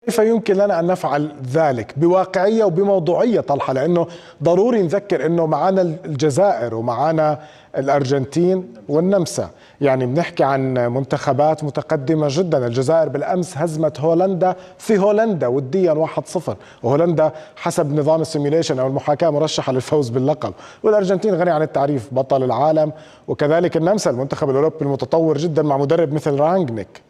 كيف يمكن لنا أن نفعل ذلك بواقعية وبموضوعية طلحة؟ لأنه ضروري نذكر أنه معنا الجزائر ومعنا الأرجنتين والنمسا، يعني بنحكي عن منتخبات متقدمة جدا. الجزائر بالأمس هزمت هولندا في هولندا وديا 1-0، وهولندا حسب نظام السيميليشن أو المحاكاة مرشحة للفوز باللقب. والأرجنتين غني عن التعريف بطل العالم، وكذلك النمسا المنتخب الأوروبي المتطور جدا مع مدرب مثل رانجنيك.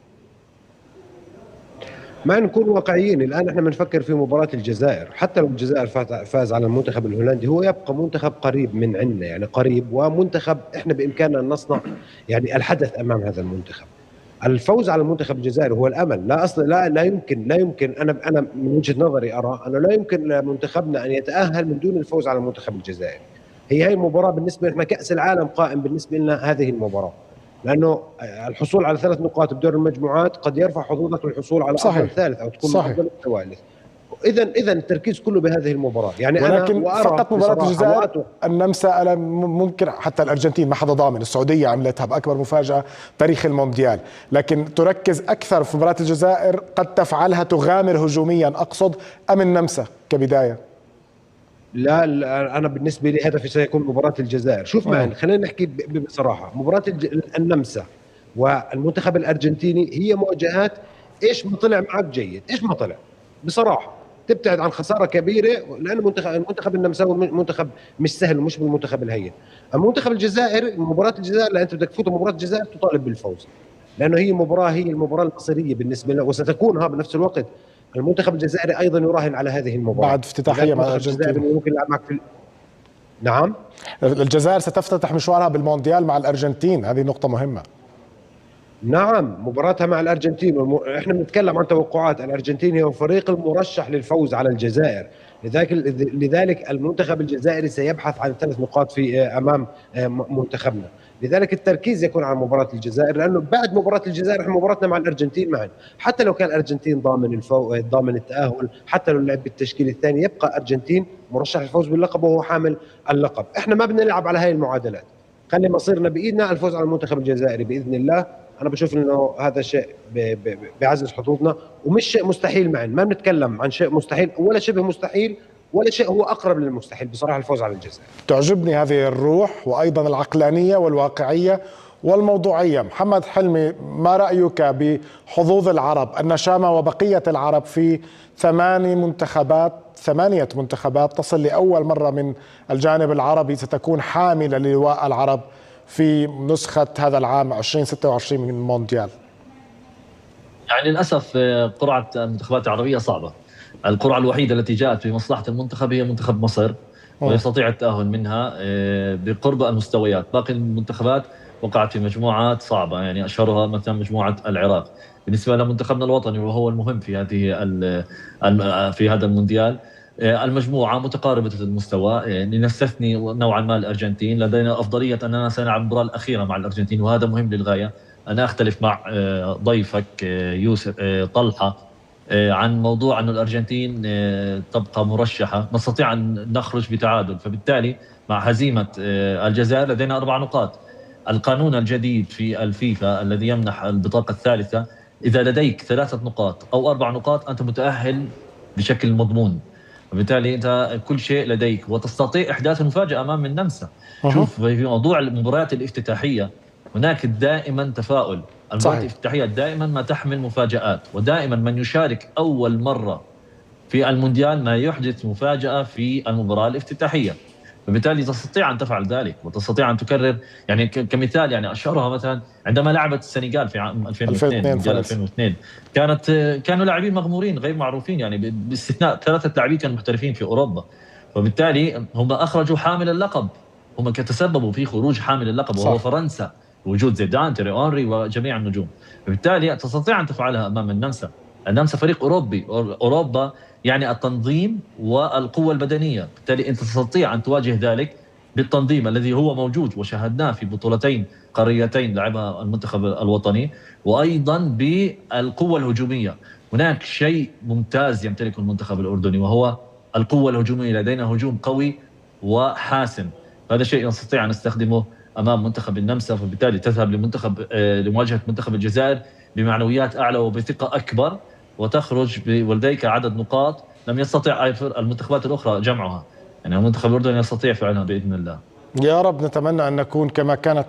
ما نكون واقعيين، الان احنا بنفكر في مباراه الجزائر. حتى لو الجزائر فاز على المنتخب الهولندي، هو يبقى منتخب قريب من عندنا، يعني قريب، ومنتخب احنا بامكاننا ان نصنع يعني الحدث امام هذا المنتخب. الفوز على المنتخب الجزائري هو الامل. لا يمكن انا من وجهه نظري ارى انه لا يمكن لمنتخبنا ان يتاهل من دون الفوز على المنتخب الجزائري. هي المباراه بالنسبه لنا كاس العالم قائم بالنسبه لنا هذه المباراه، لانه الحصول على 3 نقاط بدور المجموعات قد يرفع حظوظك للحصول على افضل ثالث او تكون افضل الثوالث. اذا التركيز كله بهذه المباراه، يعني ولكن أنا فقط مباراه الجزائر النمسا ممكن حتى الارجنتين ما حدا ضامن، السعوديه عملتها باكبر مفاجاه تاريخ المونديال، لكن تركز اكثر في مباراه الجزائر قد تفعلها تغامر هجوميا اقصد ام النمسا كبدايه؟ لا انا بالنسبه لي هدفي سيكون مباراه الجزائر. شوف معي، خلينا نحكي بصراحه، مباراه النمسا والمنتخب الارجنتيني هي مواجهات ايش ما طلع معك جيد، ايش ما طلع بصراحه تبتعد عن خساره كبيره، لان المنتخب النمساوي منتخب مش سهل ومش بالمنتخب الهين. المنتخب الجزائر، مباراه الجزائر لا، انت بدك تفوت مباراه الجزائر تطالب بالفوز، لانه هي المباراه المصيريه بالنسبه لنا، وستكون بنفس الوقت المنتخب الجزائري ايضا يراهن على هذه المباراه بعد افتتاحيه مع الارجنتين. ممكن يلعب معك نعم، الجزائر ستفتتح مشوارها بالمونديال مع الارجنتين، هذه نقطه مهمه. نعم، مباراتها مع الارجنتين، احنا بنتكلم عن توقعات. الارجنتين هو الفريق المرشح للفوز على الجزائر، لذلك المنتخب الجزائري سيبحث عن 3 نقاط في امام منتخبنا. لذلك التركيز يكون على مباراة الجزائر، لانه بعد مباراة الجزائر احنا مباراتنا مع الارجنتين معا. حتى لو كان الارجنتين ضامن التأهل، حتى لو لعب بالتشكيل الثاني، يبقى الارجنتين مرشح للفوز باللقب وهو حامل اللقب. احنا ما بدنا نلعب على هاي المعادلات، خلي مصيرنا بايدنا الفوز على المنتخب الجزائري باذن الله. انا بشوف انه هذا شيء بيعزز حظوظنا، ومش شيء مستحيل معا. ما بنتكلم عن شيء مستحيل ولا شبه مستحيل ولا شيء هو اقرب للمستحيل بصراحه الفوز على الجزائر. تعجبني هذه الروح وايضا العقلانيه والواقعيه والموضوعيه. محمد حلمي، ما رايك بحظوظ العرب، النشامه وبقيه العرب في 8 منتخبات تصل لاول مره من الجانب العربي ستكون حامله للواء العرب في نسخه هذا العام 2026 من المونديال؟ يعني للاسف قرعه المنتخبات العربيه صعبه. القرعة الوحيدة التي جاءت في مصلحة المنتخب هي منتخب مصر، ويستطيع التأهل منها بقرب المستويات. باقي المنتخبات وقعت في مجموعات صعبة، يعني أشهرها مثلا مجموعة العراق. بالنسبة لمنتخبنا الوطني وهو المهم في هذا المونديال، المجموعة متقاربة المستوى، لنستثني نوعا ما الأرجنتين. لدينا أفضلية أننا سنلعب المباراة الأخيرة مع الأرجنتين، وهذا مهم للغاية. أنا أختلف مع ضيفك يوسف طلحة عن موضوع أن الأرجنتين تبقى مرشحة. نستطيع أن نخرج بتعادل، فبالتالي مع هزيمة الجزائر لدينا 4 نقاط. القانون الجديد في الفيفا الذي يمنح البطاقة الثالثة، إذا لديك 3 نقاط أو 4 نقاط أنت متأهل بشكل مضمون، وبالتالي أنت كل شيء لديك وتستطيع إحداث المفاجأة أمام النمسا. شوف، في موضوع المباريات الافتتاحية هناك دائما تفاؤل. المباريات الافتتاحية دائما ما تحمل مفاجآت، ودائما من يشارك أول مرة في المونديال ما يحدث مفاجأة في المباراة الافتتاحية، فبالتالي تستطيع أن تفعل ذلك وتستطيع أن تكرر. يعني كمثال، يعني أشهرها مثلا عندما لعبت السنغال في عام 2002 كانوا لاعبين مغمورين غير معروفين، يعني باستثناء 3 لاعبين كانوا محترفين في أوروبا، وبالتالي هم أخرجوا حامل اللقب، هم تسببوا في خروج حامل اللقب وهو فرنسا، وجود زيدان، تيري أونري وجميع النجوم. بالتالي تستطيع أن تفعلها أمام النمسا. النمسا فريق أوروبي، أوروبا يعني التنظيم والقوة البدنية، بالتالي أنت تستطيع أن تواجه ذلك بالتنظيم الذي هو موجود وشاهدناه في بطولتين قاريتين لعبها المنتخب الوطني، وأيضا بالقوة الهجومية. هناك شيء ممتاز يمتلكه المنتخب الأردني وهو القوة الهجومية، لدينا هجوم قوي وحاسم، هذا شيء نستطيع أن نستخدمه أمام منتخب النمسا، فبالتالي تذهب لمواجهة منتخب الجزائر بمعنويات أعلى وبثقة أكبر، وتخرج ولديك عدد نقاط لم يستطع المنتخبات الأخرى جمعها. يعني المنتخب الأردني يستطيع فعلها بإذن الله. يا رب نتمنى أن نكون كما كانت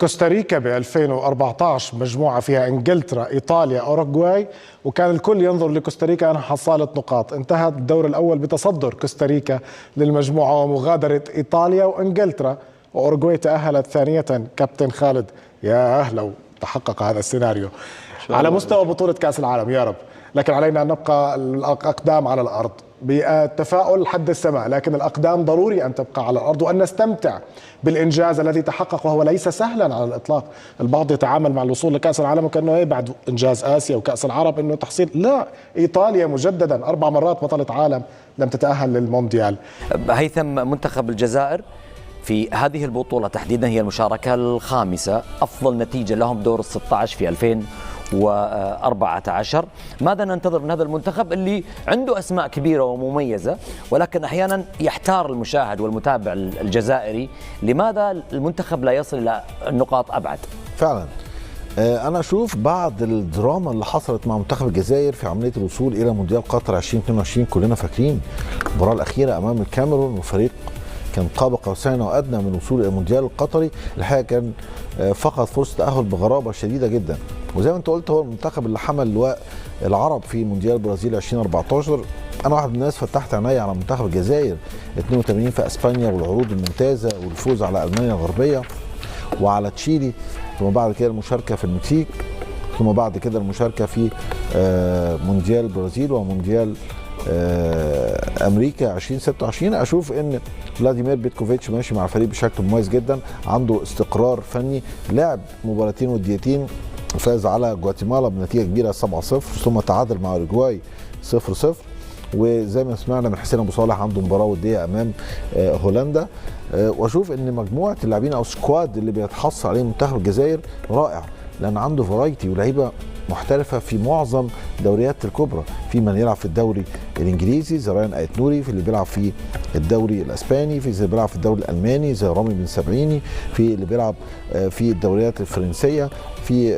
كوستاريكا ب 2014، مجموعة فيها إنجلترا إيطاليا أوروغواي، وكان الكل ينظر لكوستاريكا أنها حصالة نقاط. انتهت الدور الأول بتصدر كوستاريكا للمجموعة ومغادرة إيطاليا وإنجلترا، وأوروغواي تأهلت ثانية. كابتن خالد يا لو تحقق هذا السيناريو على مستوى بطولة كأس العالم يا رب. لكن علينا أن نبقى الأقدام على الأرض بالتفاؤل حد السماء، لكن الأقدام ضروري أن تبقى على الأرض وأن نستمتع بالإنجاز الذي تحقق، وهو ليس سهلا على الإطلاق. البعض يتعامل مع الوصول لكأس العالم وكأنه بعد إنجاز آسيا وكأس العرب أنه تحصيل، لا، إيطاليا مجددا 4 مرات بطلة عالم لم تتأهل للمونديال. هيثم، منتخب الجزائر في هذه البطولة تحديدا هي المشاركة الخامسة، أفضل نتيجة لهم دور ال16 في 2014. ماذا ننتظر من هذا المنتخب اللي عنده أسماء كبيرة ومميزة، ولكن أحيانا يحتار المشاهد والمتابع الجزائري لماذا المنتخب لا يصل إلى النقاط أبعد؟ فعلا أنا أشوف بعد الدراما اللي حصلت مع منتخب الجزائر في عملية الوصول إلى مونديال قطر 2022، كلنا فاكرين المباراة الأخيرة أمام الكاميرون، وفريق كان قاب قوسين وأدنى من الوصول إلى المونديال القطري. الحقيقة كان فقد فرصة تأهل بغرابة شديدة جدا، وزي ما أنت قلت هو المنتخب اللي حمل لواء العرب في مونديال البرازيل 2014. أنا واحد من الناس فتحت عيني على منتخب الجزائر 82 في أسبانيا والعروض الممتازة والفوز على ألمانيا الغربية وعلى تشيلي، ثم بعد كده المشاركة في المكسيك، ثم بعد كده المشاركة في مونديال البرازيل ومونديال امريكا 2026. اشوف ان فلاديمير بيتكوفيتش ماشي مع الفريق بشكل مميز جدا، عنده استقرار فني، لعب مباراتين وديتين، فاز على جواتيمالا بنتيجه كبيره 7-0، ثم تعادل مع اوروغواي 0-0، وزي ما سمعنا من حسين ابو صالح عنده مباراه وديه امام هولندا. واشوف ان مجموعه اللاعبين او سكواد اللي بيتحصل عليه منتخب الجزائر رائع، لان عنده فرايتي ولاعيبه محترفه في معظم دوريات الكبرى، في من يلعب في الدوري الانجليزي زي رايان آيت نوري، في اللي بيلعب في الدوري الاسباني، في اللي بيلعب في الدوري الالماني زي رامي بن سبعيني، في اللي بيلعب في الدوريات الفرنسيه، في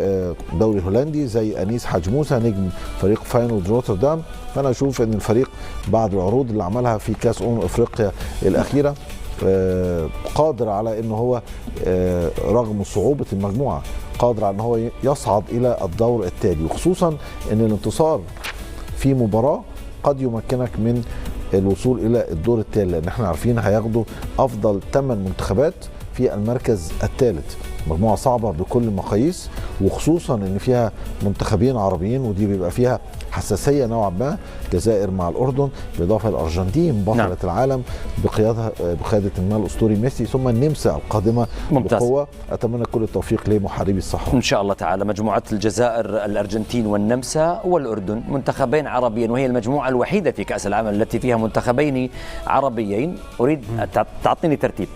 الدوري الهولندي زي انيس حاج موسى نجم فريق فاينورد روتردام. فانا اشوف ان الفريق بعد العروض اللي عملها في كاس افريقيا الاخيره قادر على ان هو رغم صعوبه المجموعه قادر على ان هو يصعد الى الدور التالي، وخصوصا ان الانتصار في مباراه قد يمكنك من الوصول الى الدور التالي، لان احنا عارفين هياخدوا افضل 8 منتخبات في المركز الثالث. مجموعه صعبه بكل المقاييس، وخصوصا ان فيها منتخبين عربيين، ودي بيبقى فيها حساسيه نوعا ما، الجزائر مع الاردن، بالاضافه للارجنتين بطله العالم بقياده المال الاسطوري ميسي، ثم النمسا القادمه بقوه. اتمنى كل التوفيق لمحاربي الصحراء ان شاء الله تعالى. مجموعه الجزائر، الارجنتين والنمسا والاردن، منتخبين عربيين، وهي المجموعه الوحيده في كاس العالم التي فيها منتخبين عربيين. اريد تعطيني ترتيب.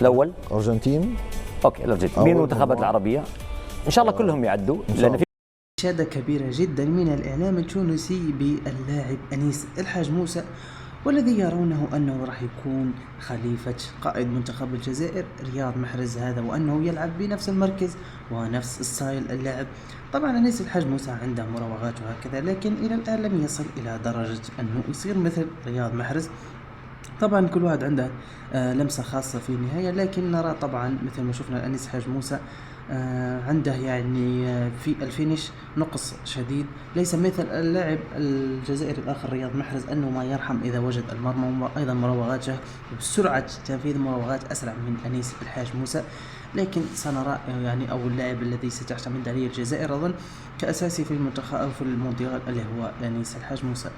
الاول ارجنتين، اوكي الارجنتين. مين المنتخبات العربيه؟ ان شاء الله كلهم يعدوا، لان في إشادة كبيرة جدا من الإعلام التونسي باللاعب أنيس الحاج موسى، والذي يرونه أنه راح يكون خليفة قائد منتخب الجزائر رياض محرز هذا، وأنه يلعب بنفس المركز ونفس ستايل اللعب. طبعا أنيس الحاج موسى عنده مراوغات وهكذا، لكن إلى الآن لم يصل إلى درجة أنه يصير مثل رياض محرز. طبعا كل واحد عنده لمسة خاصة في النهاية، لكن نرى طبعا مثل ما شفنا أنيس الحاج موسى عنده يعني في الفينش نقص شديد، ليس مثل اللاعب الجزائري الآخر رياض محرز أنه ما يرحم إذا وجد المرمى، وأيضا مراوغاته بسرعة تنفيذ المراوغات أسرع من أنيس الحاج موسى. لكن سنرى يعني أو اللاعب الذي ستعتمد عليه الجزائر أظن كأساسي في المنتخب أو في المونديال اللي هو أنيس الحاج موسى.